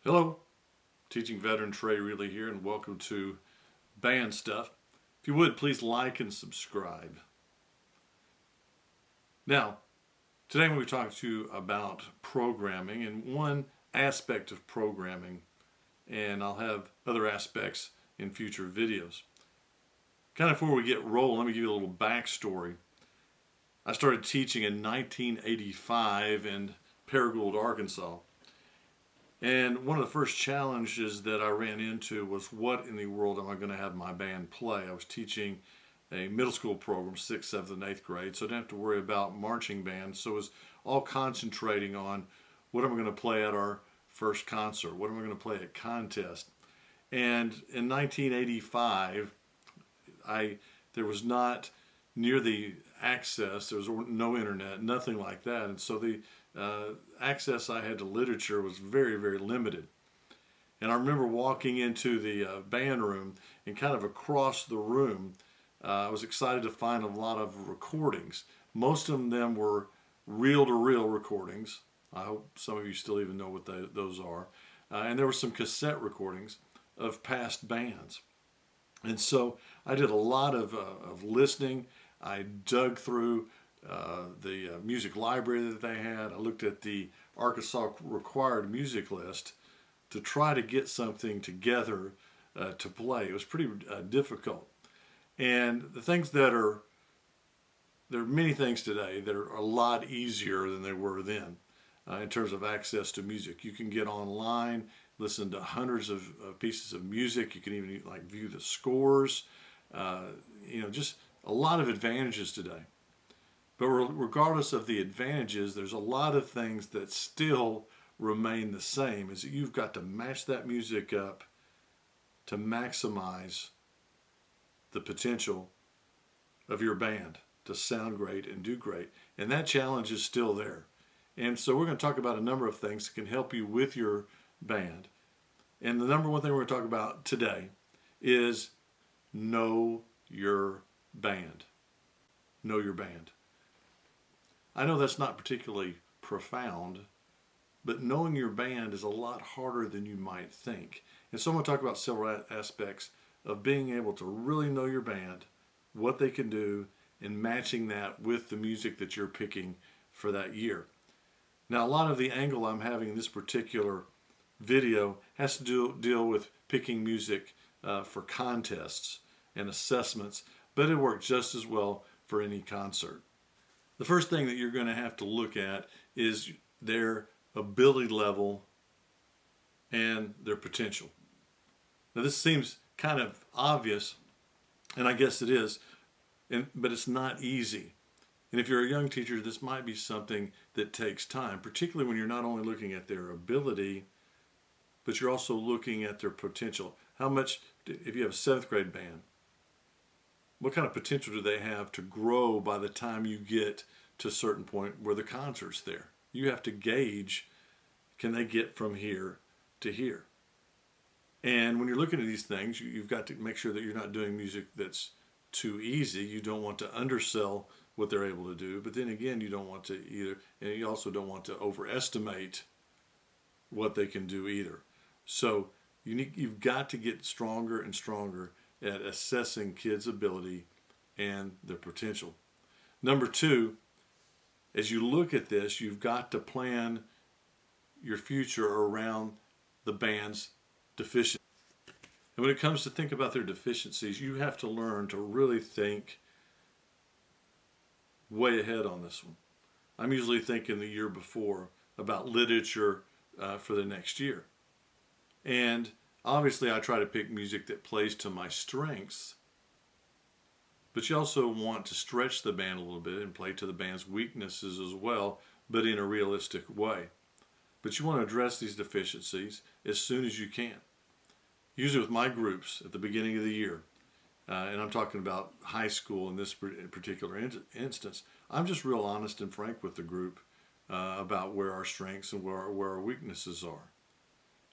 Hello, teaching veteran Trey Reely here, and welcome to Band Stuff. If you would, please like and subscribe. Now, today I'm going to talk to you about programming and one aspect of programming, and I'll have other aspects in future videos. Kind of before we get rolling, let me give you a little backstory. I started teaching in 1985 in Paragould, Arkansas. And one of the first challenges that I ran into was, what in the world am I going to have my band play? I was teaching a middle school program, 6th, 7th, and 8th grade, so I didn't have to worry about marching band. So it was all concentrating on what am I going to play at our first concert, what am I going to play at contest. And in 1985, there was not near the access, there was no internet, nothing like that, and so the access I had to literature was very, very limited. And I remember walking into the band room, and kind of across the room, I was excited to find a lot of recordings. Most of them were reel-to-reel recordings. I hope some of you still even know what those are. And there were some cassette recordings of past bands. And so I did a lot of listening. I dug through the music library that they had. I looked at the Arkansas required music list to try to get something together to play. It was pretty difficult. And the things there are many things today that are a lot easier than they were then in terms of access to music. You can get online, listen to hundreds of pieces of music. You can even view the scores. Just a lot of advantages today. But regardless of the advantages, there's a lot of things that still remain the same. Is that you've got to match that music up to maximize the potential of your band to sound great and do great. And that challenge is still there. And so we're going to talk about a number of things that can help you with your band. And the number one thing we're going to talk about today is know your band. Know your band. I know that's not particularly profound, but knowing your band is a lot harder than you might think. And so I'm going to talk about several aspects of being able to really know your band, what they can do, and matching that with the music that you're picking for that year. Now, a lot of the angle I'm having in this particular video has to deal with picking music for contests and assessments, but it works just as well for any concert. The first thing that you're going to have to look at is their ability level and their potential. Now, this seems kind of obvious, and I guess it is, but it's not easy. And if you're a young teacher, this might be something that takes time, particularly when you're not only looking at their ability, but you're also looking at their potential. How much, if you have a 7th grade band, what kind of potential do they have to grow by the time you get to a certain point where the concert's there? You have to gauge, can they get from here to here? And when you're looking at these things, you've got to make sure that you're not doing music that's too easy. You don't want to undersell what they're able to do, but then again, you don't want to either, and you also don't want to overestimate what they can do either. So you've got to get stronger and stronger at assessing kids' ability and their potential. Number two, as you look at this, you've got to plan your future around the band's deficiencies. And when it comes to think about their deficiencies, you have to learn to really think way ahead on this one. I'm usually thinking the year before about literature for the next year. And obviously I try to pick music that plays to my strengths, but you also want to stretch the band a little bit and play to the band's weaknesses as well, but in a realistic way. But you want to address these deficiencies as soon as you can. Usually with my groups at the beginning of the year, and I'm talking about high school in this particular instance, I'm just real honest and frank with the group about where our strengths and where our weaknesses are.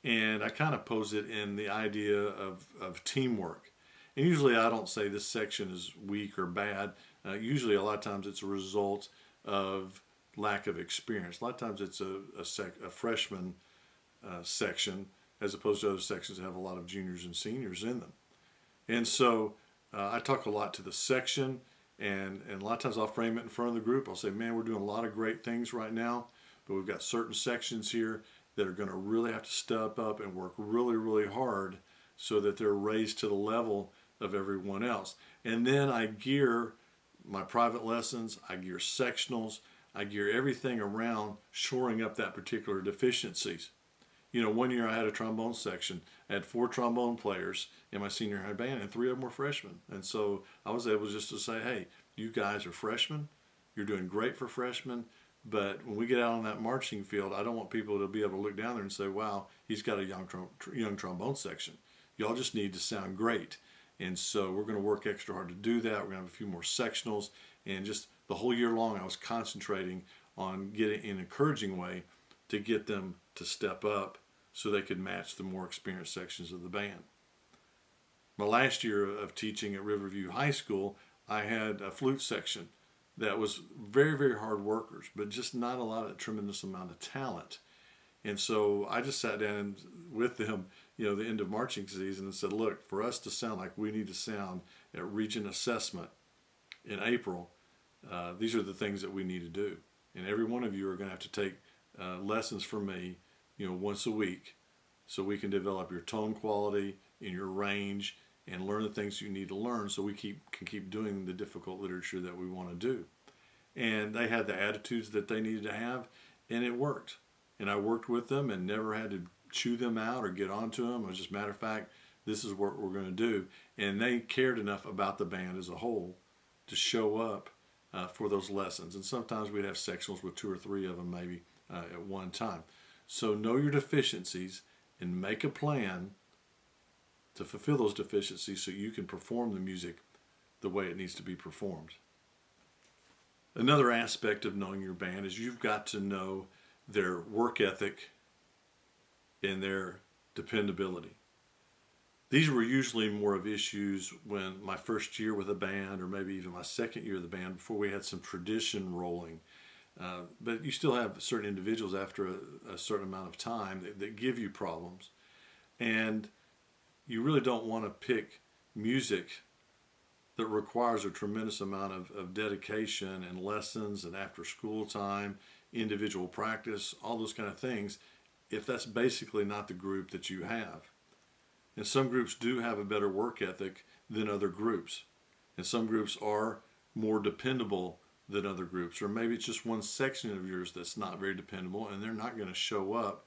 And I kind of pose it in the idea of teamwork. And usually I don't say this section is weak or bad. Usually a lot of times it's a result of lack of experience. A lot of times it's a freshman section as opposed to other sections that have a lot of juniors and seniors in them. And so I talk a lot to the section, and a lot of times I'll frame it in front of the group. I'll say, man, we're doing a lot of great things right now, but we've got certain sections here that are going to really have to step up and work really, really hard so that they're raised to the level of everyone else. And then I gear my private lessons, I gear sectionals, I gear everything around shoring up that particular deficiencies. You know, one year I had a trombone section. I had 4 trombone players in my senior high band, and 3 of them were freshmen. And so I was able just to say, hey, you guys are freshmen. You're doing great for freshmen. But when we get out on that marching field, I don't want people to be able to look down there and say, wow, he's got a young trombone section. Y'all just need to sound great. And so we're going to work extra hard to do that. We're going to have a few more sectionals. And just the whole year long, I was concentrating on getting, in an encouraging way, to get them to step up so they could match the more experienced sections of the band. My last year of teaching at Riverview High School, I had a flute section that was very, very hard workers, but just not a tremendous amount of talent. And so I just sat down with them, you know, the end of marching season, and said, look, for us to sound like we need to sound at Region Assessment in April, these are the things that we need to do. And every one of you are going to have to take lessons from me, you know, once a week, so we can develop your tone quality and your range and learn the things you need to learn so we can keep doing the difficult literature that we want to do. And they had the attitudes that they needed to have, and it worked. And I worked with them and never had to chew them out or get onto them. It was just, matter of fact, this is what we're going to do. And they cared enough about the band as a whole to show up for those lessons. And sometimes we'd have sectionals with 2 or 3 of them maybe at one time. So know your deficiencies and make a plan to fulfill those deficiencies so you can perform the music the way it needs to be performed. Another aspect of knowing your band is you've got to know their work ethic and their dependability. These were usually more of issues when my first year with a band, or maybe even my second year of the band, before we had some tradition rolling. But you still have certain individuals after a certain amount of time that give you problems. And you really don't want to pick music that requires a tremendous amount of dedication and lessons and after school time, individual practice, all those kind of things, if that's basically not the group that you have. And some groups do have a better work ethic than other groups. And some groups are more dependable than other groups. Or maybe it's just one section of yours that's not very dependable, and they're not going to show up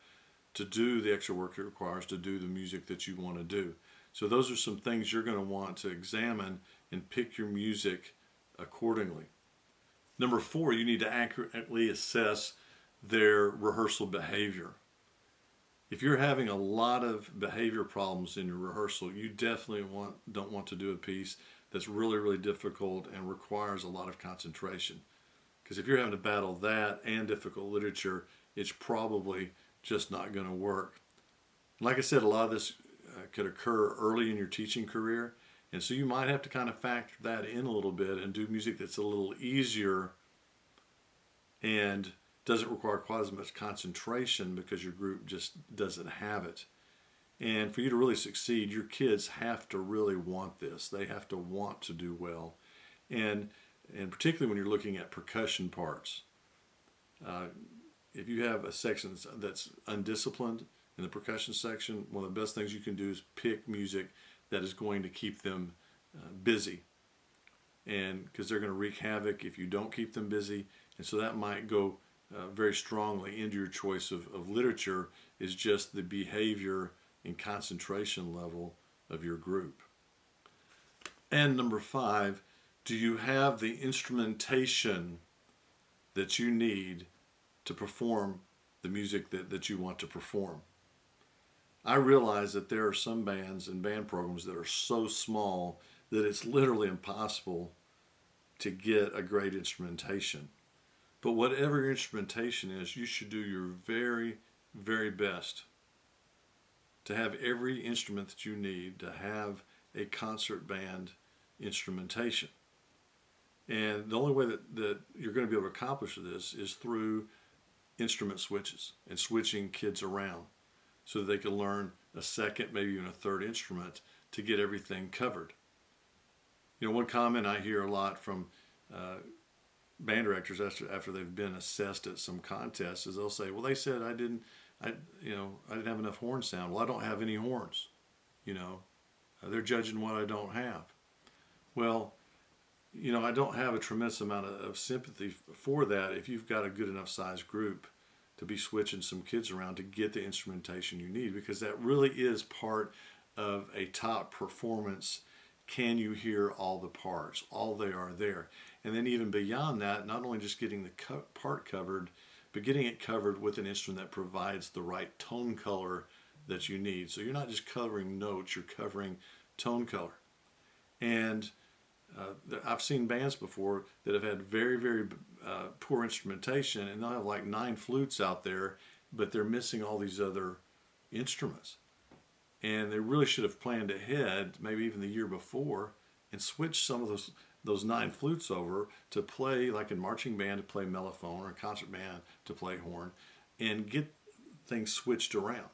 to do the extra work it requires to do the music that you want to do. So those are some things you're going to want to examine and pick your music accordingly. Number 4, you need to accurately assess their rehearsal behavior. If you're having a lot of behavior problems in your rehearsal, you definitely don't want to do a piece that's really, really difficult and requires a lot of concentration. Because if you're having to battle that and difficult literature, it's probably just not going to work. Like I said, a lot of this could occur early in your teaching career, and so you might have to kind of factor that in a little bit and do music that's a little easier and doesn't require quite as much concentration because your group just doesn't have it. And for you to really succeed, your kids have to really want this. They have to want to do well. And particularly when you're looking at percussion parts. If you have a section that's undisciplined in the percussion section, one of the best things you can do is pick music that is going to keep them busy. And because they're going to wreak havoc if you don't keep them busy. And so that might go very strongly into your choice of literature, is just the behavior and concentration level of your group. And number 5, do you have the instrumentation that you need to perform the music that you want to perform? I realize that there are some bands and band programs that are so small that it's literally impossible to get a great instrumentation. But whatever your instrumentation is, you should do your very, very best to have every instrument that you need, to have a concert band instrumentation. And the only way that you're going to be able to accomplish this is through instrument switches and switching kids around so that they can learn a second, maybe even a third instrument to get everything covered. You know, one comment I hear a lot from band directors after they've been assessed at some contests is they'll say, well, they said I didn't have enough horn sound. Well, I don't have any horns. You know, they're judging what I don't have. Well, you know, I don't have a tremendous amount of sympathy for that if you've got a good enough size group to be switching some kids around to get the instrumentation you need, because that really is part of a top performance. Can you hear all the parts? All they are there. And then even beyond that, not only just getting the part covered, but getting it covered with an instrument that provides the right tone color that you need. So you're not just covering notes, you're covering tone color. And I've seen bands before that have had very, very poor instrumentation, and they'll have like 9 flutes out there, but they're missing all these other instruments. And they really should have planned ahead, maybe even the year before, and switched some of those 9 flutes over to play, like in marching band, to play mellophone, or concert band to play horn, and get things switched around.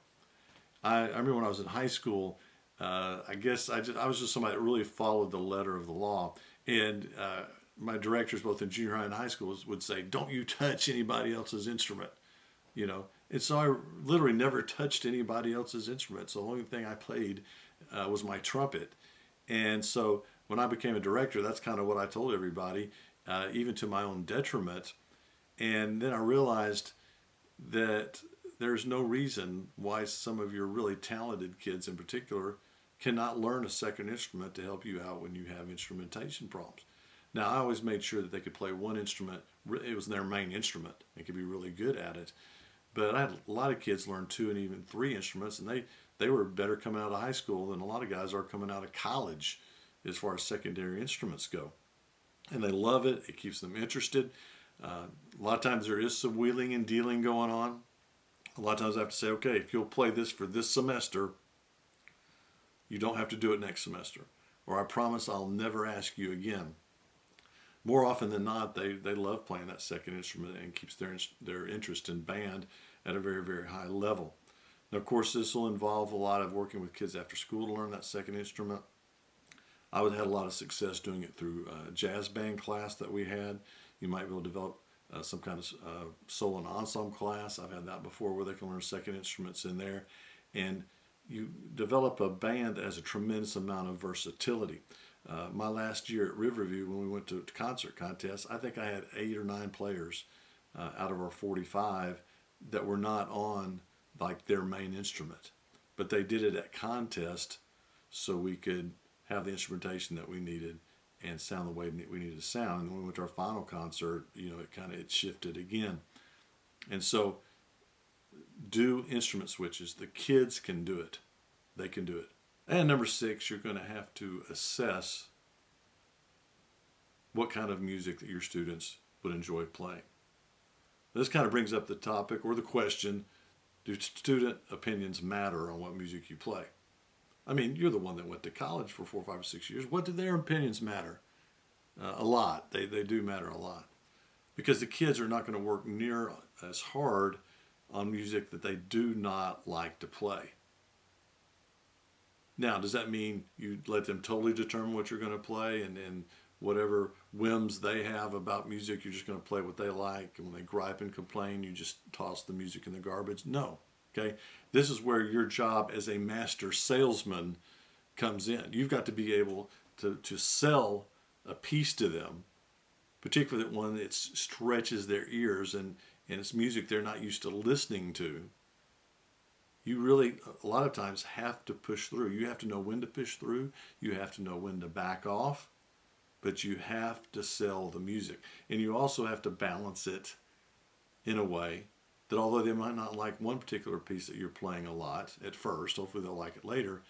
I remember when I was in high school, I guess I was just somebody that really followed the letter of the law. And my directors, both in junior high and high school, would say, don't you touch anybody else's instrument, you know. And so I literally never touched anybody else's instrument. So the only thing I played was my trumpet. And so when I became a director, that's kind of what I told everybody, even to my own detriment. And then I realized that there's no reason why some of your really talented kids in particular cannot learn a second instrument to help you out when you have instrumentation problems. Now, I always made sure that they could play one instrument. It was their main instrument and could be really good at it. But I had a lot of kids learn 2 and even 3 instruments, and they were better coming out of high school than a lot of guys are coming out of college as far as secondary instruments go. And they love it. It keeps them interested. A lot of times there is some wheeling and dealing going on. A lot of times I have to say, okay, if you'll play this for this semester, you don't have to do it next semester. Or I promise I'll never ask you again. More often than not, they love playing that second instrument, and keeps their interest in band at a very, very high level. Now, of course, this will involve a lot of working with kids after school to learn that second instrument. I would have had a lot of success doing it through a jazz band class that we had. You might be able to develop some kind of solo and ensemble class. I've had that before, where they can learn second instruments in there. And you develop a band that has a tremendous amount of versatility. My last year at Riverview, when we went to concert contests, I think I had 8 or 9 players out of our 45 that were not on like their main instrument. But they did it at contest so we could have the instrumentation that we needed and sound the way we needed to sound. And when we went to our final concert, you know, it shifted again. And so do instrument switches. The kids can do it. They can do it. And number 6, you're going to have to assess what kind of music that your students would enjoy playing. This kind of brings up the topic or the question, do student opinions matter on what music you play? I mean, you're the one that went to college for 4, 5, or 6 years. What do their opinions matter? A lot. They do matter a lot. Because the kids are not going to work near as hard on music that they do not like to play. Now, does that mean you let them totally determine what you're going to play, and whatever whims they have about music, you're just going to play what they like, and when they gripe and complain, you just toss the music in the garbage? No. Okay? This is where your job as a master salesman comes in. You've got to be able to sell a piece to them, particularly one that stretches their ears and it's music they're not used to listening to. You really, a lot of times, have to push through. You have to know when to push through. You have to know when to back off. But you have to sell the music. And you also have to balance it in a way that, although they might not like one particular piece that you're playing a lot at first, hopefully they'll like it later,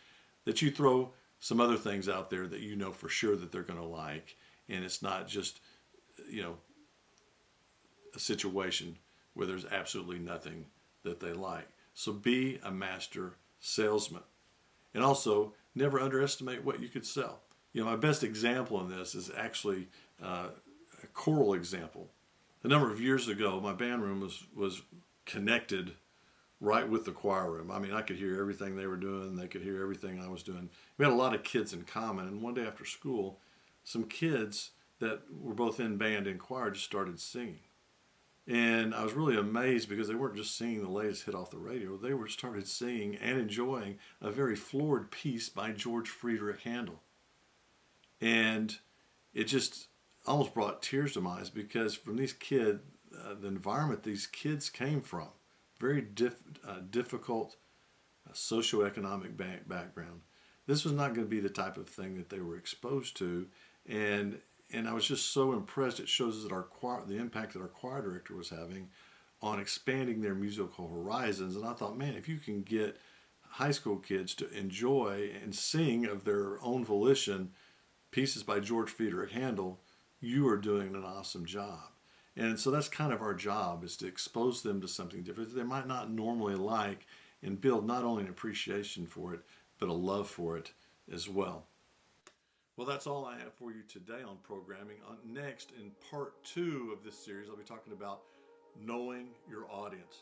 that you throw some other things out there that you know for sure that they're going to like. And it's not just, you know, a situation where there's absolutely nothing that they like. So be a master salesman. And also never underestimate what you could sell. You know, my best example in this is actually a choral example. A number of years ago, my band room was connected right with the choir room. I mean, I could hear everything they were doing. They could hear everything I was doing. We had a lot of kids in common. And one day after school, some kids that were both in band and choir just started singing. And I was really amazed because they weren't just singing the latest hit off the radio. They were started singing and enjoying a very florid piece by George Friedrich Handel. And it just almost brought tears to my eyes because from these kids, the environment these kids came from, very difficult socioeconomic background. This was not going to be the type of thing that they were exposed to, and I was just so impressed. It shows that the impact that our choir director was having on expanding their musical horizons. And I thought, man, if you can get high school kids to enjoy and sing of their own volition pieces by George Friedrich Handel, you are doing an awesome job. And so that's kind of our job, is to expose them to something different that they might not normally like and build not only an appreciation for it, but a love for it as well. Well, that's all I have for you today on programming. Next, in part 2 of this series, I'll be talking about knowing your audience.